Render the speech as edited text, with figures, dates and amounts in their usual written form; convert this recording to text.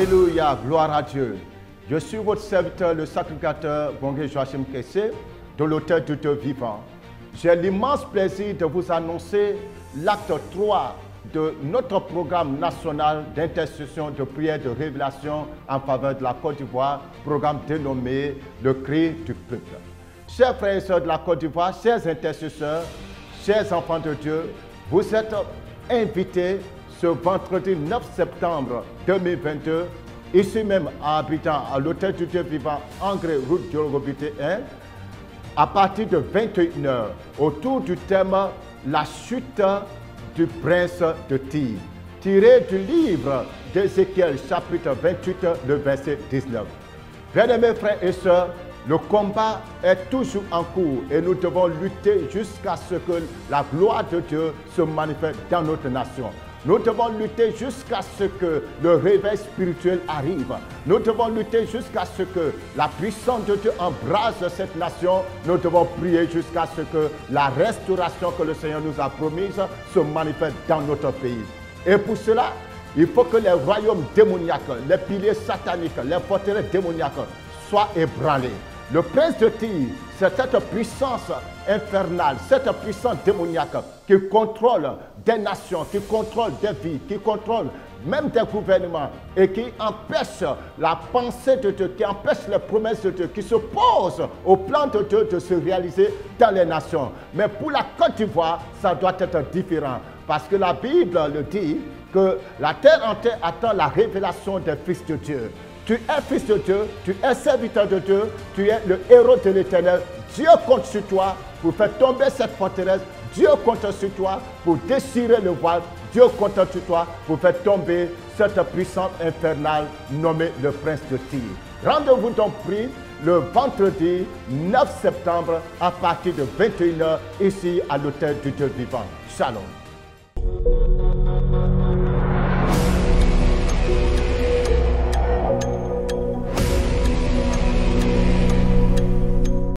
Alléluia, gloire à Dieu. Je suis votre serviteur, le sacrificateur Bongué Joachim Kessé, de l'auteur du Dieu vivant. J'ai l'immense plaisir de vous annoncer l'acte 3 de notre programme national d'intercession, de prière, de révélation en faveur de la Côte d'Ivoire, programme dénommé le cri du peuple. Chers frères et sœurs de la Côte d'Ivoire, chers intercesseurs, chers enfants de Dieu, vous êtes invités ce vendredi 9 septembre 2022, ici même à Abidjan, à l'Hôtel du Dieu vivant, Angré, route Diologobité 1, à partir de 21h, autour du thème « La chute du prince de Tyr », tiré du livre d'Ézéchiel, chapitre 28, le verset 19. Bien-aimés frères et sœurs, le combat est toujours en cours et nous devons lutter jusqu'à ce que la gloire de Dieu se manifeste dans notre nation. Nous devons lutter jusqu'à ce que le réveil spirituel arrive. Nous devons lutter jusqu'à ce que la puissance de Dieu embrase cette nation. Nous devons prier jusqu'à ce que la restauration que le Seigneur nous a promise se manifeste dans notre pays. Et pour cela, il faut que les royaumes démoniaques, les piliers sataniques, les forteresses démoniaques soient ébranlés. Le prince de Tyr, c'est cette puissance infernale, cette puissance démoniaque qui contrôle des nations, qui contrôle des vies, qui contrôle même des gouvernements et qui empêche la pensée de Dieu, qui empêche les promesses de Dieu, qui s'oppose au plan de Dieu de se réaliser dans les nations. Mais pour la Côte d'Ivoire, ça doit être différent parce que la Bible le dit que la terre entière attend la révélation des fils de Dieu. Tu es fils de Dieu, tu es serviteur de Dieu, tu es le héros de l'Éternel. Dieu compte sur toi pour faire tomber cette forteresse. Dieu compte sur toi pour déchirer le voile. Dieu compte sur toi pour faire tomber cette puissance infernale nommée le prince de Tyr. Rendez-vous donc pris le vendredi 9 septembre à partir de 21h ici à l'Hôtel du Dieu vivant. Shalom.